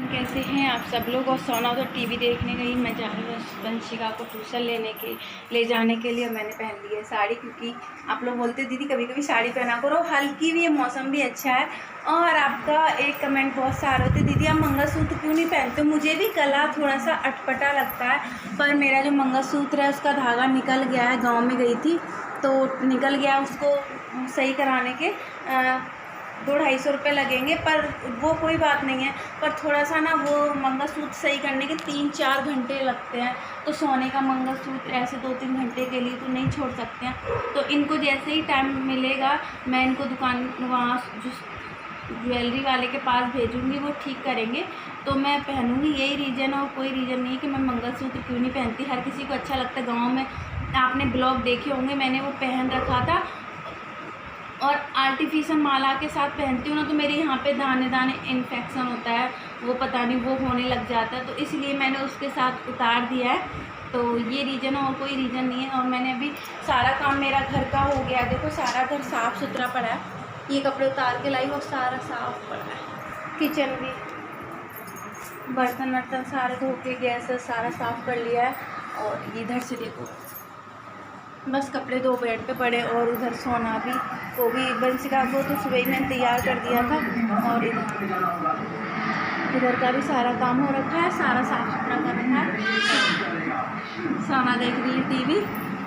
कैसे हैं आप सब लोग। और सोना तो टीवी देखने गई, मैं जा रही हूँ वंशिका को ट्यूशन ले जाने के लिए। मैंने पहन ली है साड़ी, क्योंकि आप लोग बोलते दीदी कभी कभी साड़ी पहना करो, हल्की भी है, मौसम भी अच्छा है। और आपका एक कमेंट बहुत सारे होते, दीदी आप मंगलसूत्र क्यों नहीं पहनते। मुझे भी गला थोड़ा सा अटपटा लगता है, पर मेरा जो मंगलसूत्र है उसका धागा निकल गया है। गाँव में गई थी तो निकल गया, उसको सही कराने के 200-250 रुपये लगेंगे, पर वो कोई बात नहीं है। पर थोड़ा सा ना वो मंगलसूत्र सही करने के 3-4 घंटे लगते हैं, तो सोने का मंगलसूत्र ऐसे 2-3 घंटे के लिए तो नहीं छोड़ सकते हैं। तो इनको जैसे ही टाइम मिलेगा मैं इनको दुकान वहाँ जो ज्वेलरी वाले के पास भेजूँगी, वो ठीक करेंगे तो मैं पहनूँगी। यही रीज़न है और कोई रीज़न नहीं है कि मैं मंगलसूत्र क्यों नहीं पहनती। हर किसी को अच्छा लगता है। गाँव में आपने ब्लॉग देखे होंगे, मैंने वो पहन रखा था और आर्टिफिशियल माला के साथ पहनती हूँ ना, तो मेरे यहाँ पे दाने दाने इन्फेक्शन होता है, वो पता नहीं वो होने लग जाता है, तो इसलिए मैंने उसके साथ उतार दिया है। तो ये रीज़न है और कोई रीज़न नहीं है। और मैंने अभी सारा काम मेरा घर का हो गया, देखो सारा घर साफ़ सुथरा पड़ा है। ये कपड़े उतार के लाई और सारा साफ़ पड़ा है। किचन भी, बर्तन वर्तन सारे धो के गैस सारा साफ़ कर लिया है। और इधर से देखो बस कपड़े 2 बेड पे पड़े, और उधर सोना भी, वो भी वंशिका को तो सुबह ही मैंने तैयार कर दिया था। और इधर का भी सारा काम हो रखा है, सारा साफ़ सुथरा कर रखा है। सोना देख रही है टीवी,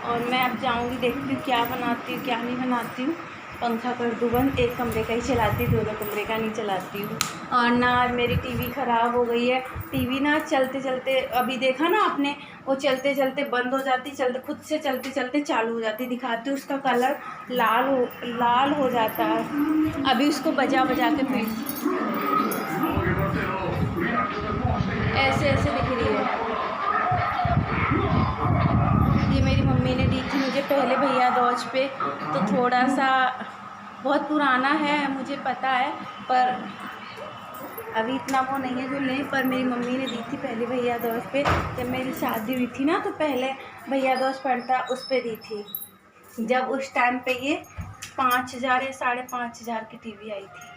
और मैं अब जाऊंगी, देखती हूँ क्या बनाती हूँ क्या नहीं बनाती हूँ। पंखा कर दूँ बंद, एक कमरे का ही चलाती हूँ, 2 कमरे का नहीं चलाती हूँ। और ना मेरी टीवी ख़राब हो गई है। टीवी ना चलते चलते, अभी देखा ना आपने, वो चलते चलते बंद हो जाती, चलते खुद से चलते चलते चालू हो जाती। दिखाती हूँ, उसका कलर लाल हो जाता है। अभी उसको बजा बजा के फिर ऐसे ऐसे दिख रही है। ये मेरी मम्मी ने दी थी मुझे पहले भैया दूज पे, तो थोड़ा सा बहुत पुराना है मुझे पता है, पर अभी इतना वो नहीं है जो नहीं। पर मेरी मम्मी ने दी थी पहले भैया दूज पे, जब मेरी शादी हुई थी ना, तो पहले भैया दूज पड़ता उस पर दी थी, जब उस टाइम पे ये 5,000 या 5,500 की टीवी आई थी।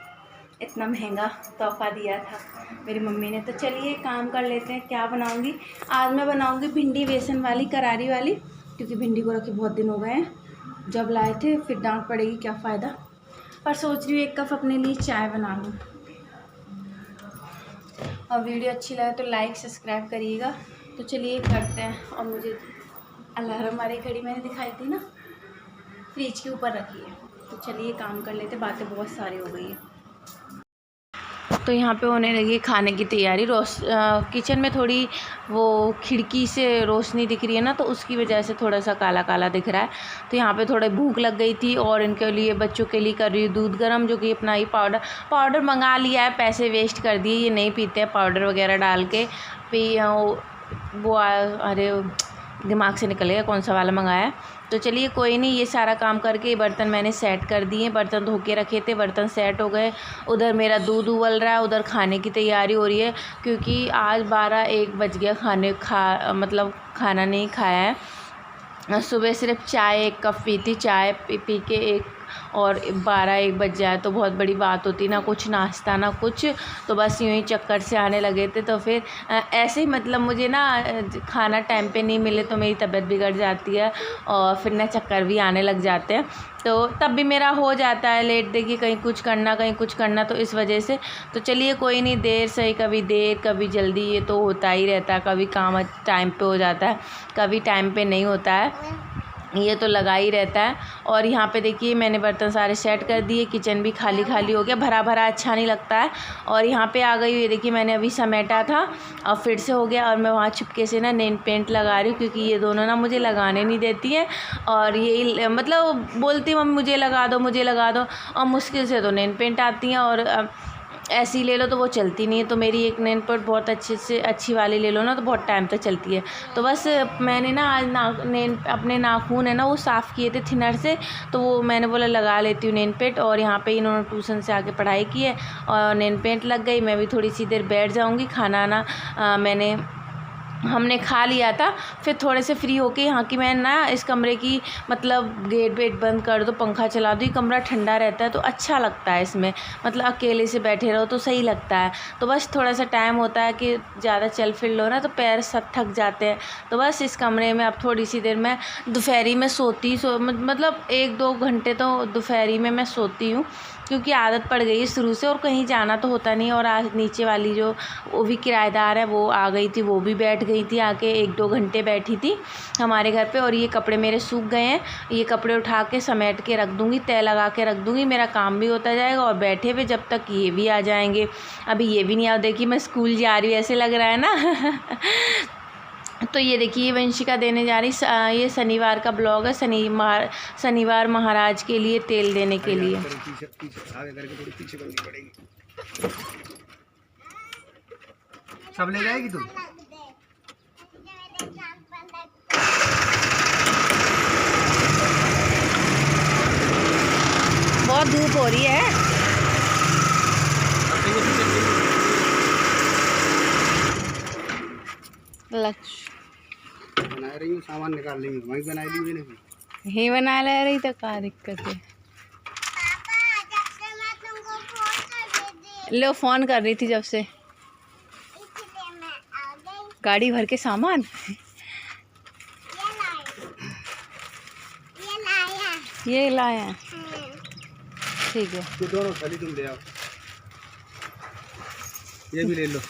इतना महंगा तोहफा दिया था मेरी मम्मी ने। तो चलिए काम कर लेते हैं। क्या बनाऊंगी आज? मैं बनाऊंगी भिंडी बेसन वाली, करारी वाली, क्योंकि भिंडी को रखे बहुत दिन हो गए हैं, जब लाए थे फिर डांट पड़ेगी, क्या फ़ायदा। पर सोच रही हूँ 1 कप अपने लिए चाय बना लूँ। और वीडियो अच्छी लगे तो लाइक सब्सक्राइब करिएगा। तो चलिए करते हैं। और मुझे अलार्म वाली घड़ी मैंने दिखाई थी ना, फ्रिज के ऊपर रखी है। तो चलिए काम कर लेते, बातें बहुत सारी हो गई है। तो यहाँ पे होने लगी खाने की तैयारी। किचन में थोड़ी वो खिड़की से रोशनी दिख रही है ना, तो उसकी वजह से थोड़ा सा काला काला दिख रहा है। तो यहाँ पे थोड़ी भूख लग गई थी, और इनके लिए बच्चों के लिए कर रही हूँ दूध गर्म, जो कि अपना ही पाउडर मंगा लिया है। पैसे वेस्ट कर दिए, ये नहीं पीते हैं पाउडर वगैरह डाल के वो अरे दिमाग से निकल गया कौन सा वाला मंगाया। तो चलिए कोई नहीं, ये सारा काम करके बर्तन मैंने सेट कर दिए। बर्तन धो के रखे थे, बर्तन सेट हो गए। उधर मेरा दूध उबल रहा है, उधर खाने की तैयारी हो रही है, क्योंकि आज 12-1 बज गया मतलब खाना नहीं खाया है। सुबह सिर्फ चाय 1 कप पी थी, चाय पी के 1 और 12-1 बज जाए तो बहुत बड़ी बात होती, ना कुछ नाश्ता ना कुछ। तो बस यूँ ही चक्कर से आने लगे थे। तो फिर ऐसे ही मतलब मुझे ना खाना टाइम पे नहीं मिले तो मेरी तबीयत बिगड़ जाती है, और फिर ना चक्कर भी आने लग जाते हैं। तो तब भी मेरा हो जाता है लेट, देखिए कहीं कुछ करना, तो इस वजह से। तो चलिए कोई नहीं, देर सही, कभी देर कभी जल्दी, ये तो होता ही रहता है। कभी काम टाइम पे हो जाता है, कभी टाइम पे नहीं होता है, ये तो लगा ही रहता है। और यहाँ पे देखिए मैंने बर्तन सारे सेट कर दिए, किचन भी खाली खाली हो गया, भरा भरा अच्छा नहीं लगता है। और यहाँ पे आ गई, ये देखिए मैंने अभी समेटा था और फिर से हो गया। और मैं वहाँ चुपके से ना नेल पेंट लगा रही हूँ, क्योंकि ये दोनों ना मुझे लगाने नहीं देती हैं, और यही मतलब बोलती मम्मी मुझे लगा दो, और मुश्किल से तो नेल पेंट आती हैं, और ऐसी ले लो तो वो चलती नहीं है। तो मेरी एक नेल पेंट बहुत अच्छी वाली ले लो ना, तो बहुत टाइम तक चलती है। तो बस मैंने ना आज अपने नाखून है ना वो साफ़ किए थे थिनर से, तो वो मैंने बोला लगा लेती हूँ नेल पेंट। और यहाँ पे इन्होंने ट्यूशन से आके पढ़ाई की है और नेल पेंट लग गई। मैं भी थोड़ी सी देर बैठ जाऊँगी। खाना ना मैंने हमने खा लिया था। फिर थोड़े से फ्री होके यहाँ की मैं ना इस कमरे की मतलब गेट वेट बंद कर दो, पंखा चला दो, ये कमरा ठंडा रहता है तो अच्छा लगता है इसमें, मतलब अकेले से बैठे रहो तो सही लगता है। तो बस थोड़ा सा टाइम होता है कि ज़्यादा चल फिर लो ना तो पैर सब थक जाते हैं। तो बस इस कमरे में अब थोड़ी सी देर मैं दोपहरी में मतलब 1-2 घंटे तो दोपहरी में मैं सोती हूँ, क्योंकि आदत पड़ गई है शुरू से और कहीं जाना तो होता नहीं। और आज नीचे वाली जो वो भी किराएदार है वो आ गई थी, वो भी बैठ गई थी आके, 1-2 घंटे बैठी थी हमारे घर पे। और ये कपड़े मेरे सूख गए हैं, ये कपड़े उठा के समेट के रख दूँगी, तय लगा के रख दूँगी, मेरा काम भी होता जाएगा और बैठे हुए जब तक ये भी आ जाएंगे। अभी ये भी नहीं आ, देखिए मैं स्कूल जा रही हूँ ऐसे लग रहा है ना। तो ये देखिए वंशिका देने जा रही, ये शनिवार का ब्लॉग है, शनिवार महाराज के लिए तेल देने के लिए। सब ले जाएगी तुम? बहुत धूप हो रही है। बना रही हूँ, सामान निकाल रही हूँ, वहीं बना ली मैंने भी। ही बना ले रही तो क्या दिक्कत है। लो फोन कर रही थी जब से, गाड़ी भर के सामान। ये लाया, ठीक है। ये दोनों थाली तुम ले आओ, ये भी ले लो।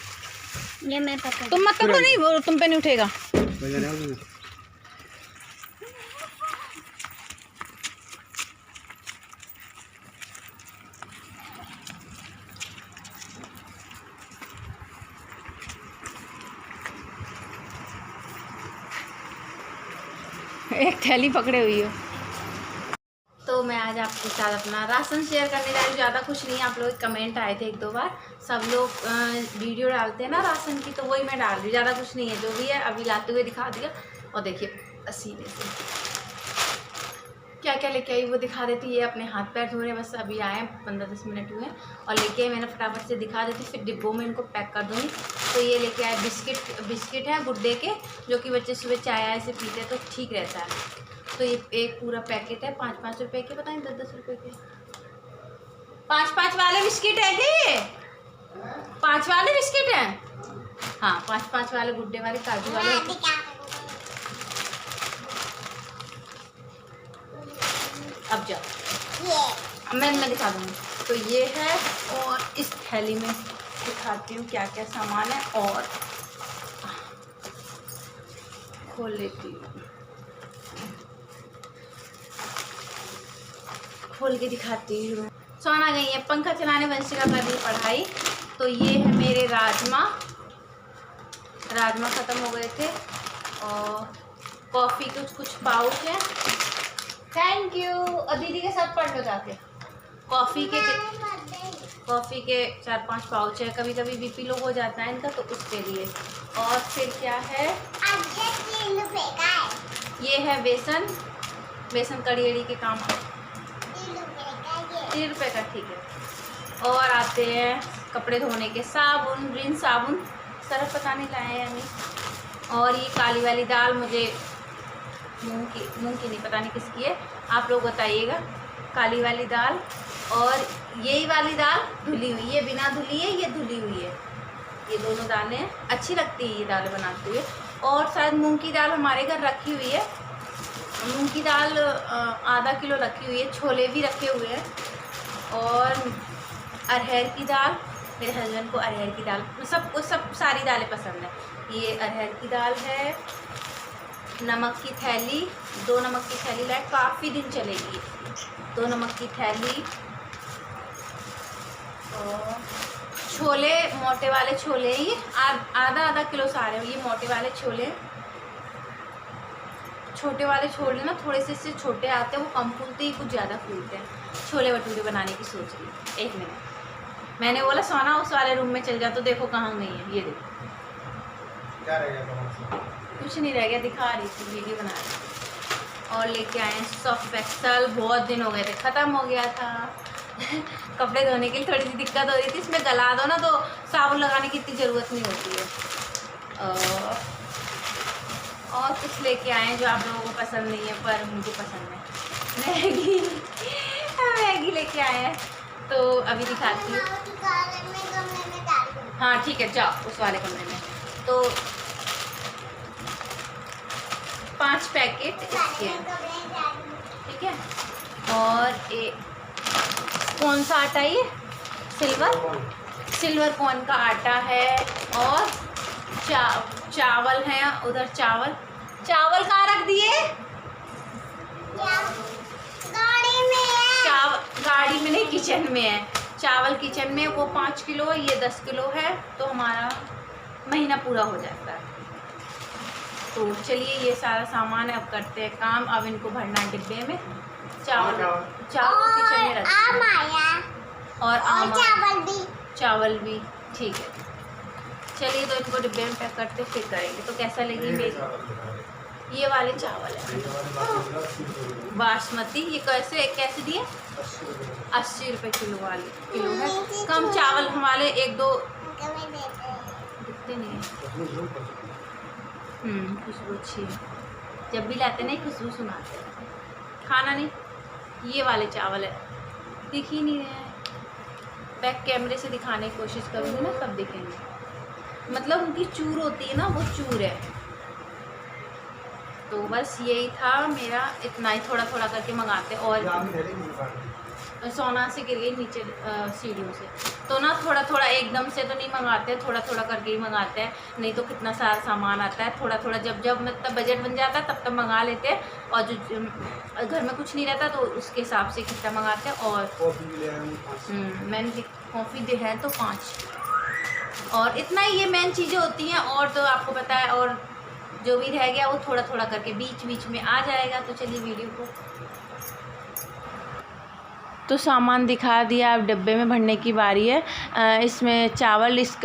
ये मैं पकड़, तुम मत पकड़ो, नहीं वो तुम पे नहीं उठेगा। एक थैली पकड़े हुई हो। तो मैं आज आपके साथ अपना राशन शेयर करने जा रही हूँ। ज़्यादा कुछ नहीं, आप लोग कमेंट आए थे 1-2 बार, सब लोग वीडियो डालते हैं ना राशन की, तो वही मैं डाल रही हूँ। ज़्यादा कुछ नहीं है, जो भी है अभी लाते हुए दिखा दिया। और देखिए सीने से क्या क्या लेके आई वो दिखा देती। ये अपने हाथ पैर धो रहे हैं, बस अभी आए 15-10 मिनट हुए और लेके मैंने फटाफट से दिखा देती, फिर डिब्बों में इनको पैक कर दूँगी। तो ये लेके आए बिस्किट है गुड्डे के, जो कि बच्चे सुबह चाय आए से पीते हैं तो ठीक रहता है। तो ये एक पूरा पैकेट है 5-5 रुपए के, पता नहीं 10-10 रुपए के, 5-5 वाले बिस्किट है क्या ये? 5 वाले बिस्किट हैं, हाँ 5-5 वाले गुड्डे वाले काजू वाले। अब जाओ, अब मैं दिखा दूँगी। तो ये है, और इस थैली में दिखाती हूँ क्या क्या सामान है, और खोल लेती हूँ, खोल के दिखाती हूँ। सोना गई है, पंखा चलाने वंशिका कर रही पढ़ाई। तो ये है मेरे राजमा ख़त्म हो गए थे, और कॉफ़ी के कुछ पाउच है। थैंक यू, और दीदी के साथ पढ़ लो जाके। कॉफ़ी के 4-5 पाउच है, कभी कभी बीपी लो हो जाता है इनका, तो उसके लिए। और फिर क्या है, ये है बेसन कड़ी के काम, 3 रुपये का, ठीक है। और आते हैं कपड़े धोने के साबुन, रिन साबुन, सरफ पता नहीं लाए या नहीं। और ये काली वाली दाल, मुझे मूंग की नहीं, पता नहीं किसकी है, आप लोग बताइएगा। काली वाली दाल, और यही वाली दाल धुली हुई है, बिना धुली है, ये धुली हुई है। ये दोनों दालें अच्छी लगती है ये दालें बनाते हुए। और शायद मूंग की दाल हमारे घर रखी हुई है, मूंग की दाल आधा किलो रखी हुई है, छोले भी रखे हुए हैं। और अरहर की दाल, मेरे हस्बैंड को अरहर की दाल, सब सारी दालें पसंद है। ये अरहर की दाल है। नमक की थैली, 2 नमक की थैली लाए, काफ़ी दिन चलेगी। 2 नमक की थैली। और छोले, मोटे वाले छोले, ये आधा किलो सारे, ये मोटे वाले छोले। छोटे वाले छोले ना थोड़े से इससे छोटे आते हैं, वो कम फूलते ही कुछ ज़्यादा फूलते हैं। छोले भटूरे बनाने की सोच रही। 1 मिनट, मैंने बोला सोना उस वाले रूम में चल जा, तो देखो कहाँ गई है। ये देखो क्या रह गया, कुछ नहीं रह गया, दिखा रही थी, वीडियो बना रही। और लेके आए हैं सर्फ एक्सेल, बहुत दिन हो गए थे, ख़त्म हो गया था। कपड़े धोने के लिए थोड़ी सी दिक्कत हो रही थी, इसमें गला दो ना तो साबुन लगाने की इतनी ज़रूरत नहीं होती है। और कुछ लेके आए हैं जो आप लोगों को पसंद नहीं है पर मुझे पसंद है। मैगी मैगी लेके आए हैं, तो अभी दिखाती हूँ। हाँ ठीक है, जाओ उस वाले कमरे में। तो 5 पैकेट इसके हैं, ठीक है। और कौन सा आटा है ये? सिल्वर कॉर्न का आटा है। और चावल है उधर। चावल कहाँ रख दिए? गाड़ी में नहीं, किचन में है। चावल किचन में, वो 5 किलो, ये 10 किलो है, तो हमारा महीना पूरा हो जाता है। तो चलिए ये सारा सामान अब करते हैं काम। अब इनको भरना है डिब्बे में। चावल किचन में रखते हैं। और चावल भी ठीक है। चलिए तो इनको डिब्बे में पैक करते फिर करेंगे। तो कैसा लगी मेरी? ये वाले चावल है बासमती। ये कैसे दिए? 80 रुपये किलो है। कम चावल हमारे 1-2 दिखते नहीं है। खुशबू अच्छी है। जब भी लाते नहीं खुशबू सुनाते हैं। खाना नहीं, ये वाले चावल है, दिख ही नहीं रहे हैं। बैक कैमरे से दिखाने की कोशिश करूँगी ना तब दिखेंगे। मतलब उनकी चूर होती है ना, वो चूर है। तो बस यही था मेरा, इतना ही। थोड़ा थोड़ा करके मंगाते। और सोना से गिर गई नीचे सीढ़ियों से, तो ना थोड़ा थोड़ा एकदम से तो नहीं मंगाते, थोड़ा थोड़ा करके ही मंगाते हैं। नहीं तो कितना सारा सामान आता है। थोड़ा थोड़ा जब मतलब बजट बन जाता है तब मंगा लेते हैं। और जो घर में कुछ नहीं रहता तो उसके हिसाब से कितना मंगाते हैं। और मैंने कॉफ़ी दे है तो 5, और इतना ही ये मेन चीज़ें होती हैं। और तो आपको पता है, और जो भी रह गया वो थोड़ा थोड़ा करके बीच बीच में आ जाएगा। तो चलिए वीडियो को तो सामान दिखा दिया। अब डिब्बे में भरने की बारी है। इसमें चावल, इस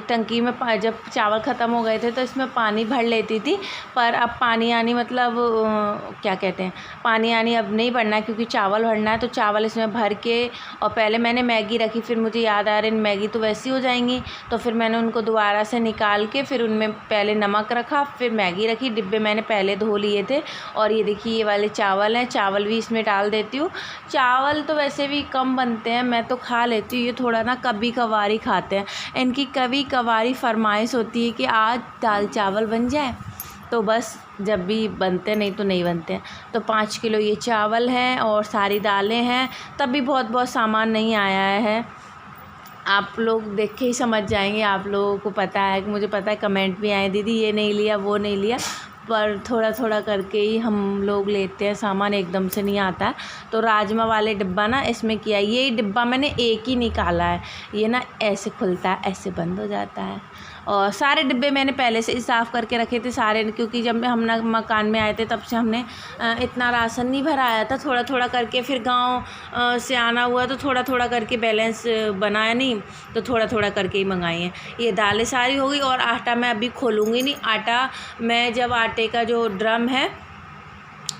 टंकी में जब चावल ख़त्म हो गए थे तो इसमें पानी भर लेती थी। पर अब पानी आनी मतलब क्या कहते हैं, पानी आनी अब नहीं भरना, क्योंकि चावल भरना है। तो चावल इसमें भर के, और पहले मैंने मैगी रखी, फिर मुझे याद आ रहा है मैगी तो वैसी हो जाएंगी, तो फिर मैंने उनको दोबारा से निकाल के फिर उनमें पहले नमक रखा, फिर मैगी रखी। डिब्बे मैंने पहले धो लिए थे। और ये देखिए ये वाले चावल हैं, चावल भी इसमें डाल देती हूँ। चावल तो वैसे भी कम बनते हैं, मैं तो खा लेती हूँ। ये थोड़ा ना कभी कभारी खाते हैं। इनकी कभी कभारी फरमाइश होती है कि आज दाल चावल बन जाए, तो बस जब भी बनते, नहीं तो नहीं बनते। तो 5 किलो ये चावल हैं और सारी दालें हैं। तब भी बहुत बहुत सामान नहीं आया है, आप लोग देख के ही समझ जाएंगे। आप लोगों को पता है, मुझे पता है, कमेंट भी आए दीदी ये नहीं लिया वो नहीं लिया, पर थोड़ा थोड़ा करके ही हम लोग लेते हैं सामान, एकदम से नहीं आता। तो राजमा वाले डिब्बा ना इसमें किया, ये डिब्बा मैंने एक ही निकाला है। ये ना ऐसे खुलता है, ऐसे बंद हो जाता है। और सारे डिब्बे मैंने पहले से ही साफ़ करके रखे थे सारे, क्योंकि जब हम ना मकान में आए थे तब से हमने इतना राशन नहीं भराया था। थोड़ा थोड़ा करके फिर गांव से आना हुआ तो थोड़ा थोड़ा करके बैलेंस बनाया नहीं, तो थोड़ा थोड़ा करके ही मंगाई हैं। ये दालें सारी हो गई। और आटा मैं अभी खोलूँगी नहीं। आटा मैं जब आटे का जो ड्रम है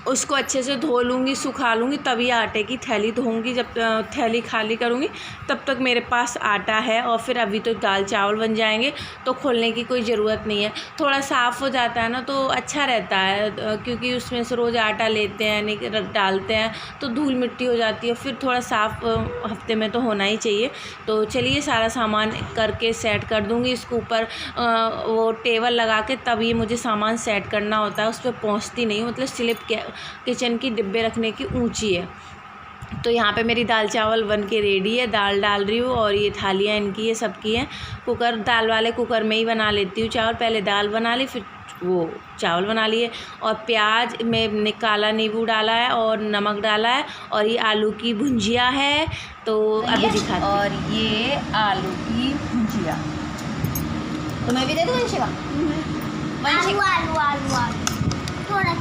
उसको अच्छे से धो लूँगी, सुखा लूँगी, तभी आटे की थैली धोऊँगी। जब थैली खाली करूँगी तब तक मेरे पास आटा है। और फिर अभी तो दाल चावल बन जाएंगे, तो खोलने की कोई ज़रूरत नहीं है। थोड़ा साफ़ हो जाता है ना तो अच्छा रहता है, क्योंकि उसमें से रोज़ आटा लेते हैं, डालते हैं, तो धूल मिट्टी हो जाती है। फिर थोड़ा साफ़ हफ्ते में तो होना ही चाहिए। तो चलिए सारा सामान करके सेट कर दूँगी। इसके ऊपर वो टेबल लगा के तब ये मुझे सामान सेट करना होता है, उस पर पहुँचती नहीं, मतलब स्लिप किचन की डिब्बे रखने की ऊंची है। तो यहाँ पे मेरी दाल चावल बन के रेडी है, दाल डाल रही हूँ। और ये थालियाँ इनकी है, सबकी हैं। कुकर, दाल वाले कुकर में ही बना लेती हूँ चावल। पहले दाल बना ली, फिर वो चावल बना लिए। और प्याज में काला नींबू डाला है और नमक डाला है। और ये आलू की भुंजिया है, तो अभी दिखाती हूँ। और ये आलू की भुंजिया तो मैं भी दे दूँ वंशिका? थोड़ा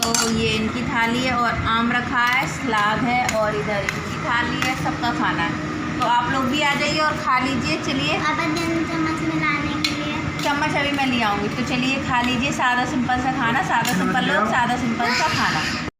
तो ये इनकी थाली है। और आम रखा है, सलाद है, और इधर इनकी थाली है। सबका खाना है, तो आप लोग भी आ जाइए और खा लीजिए। चलिए चम्मच मिलाने के लिए, चम्मच अभी मैं ले आऊँगी। तो चलिए खा लीजिए। सादा सिंपल सा खाना, सादा सिंपल लोग, सादा सिंपल सा खाना।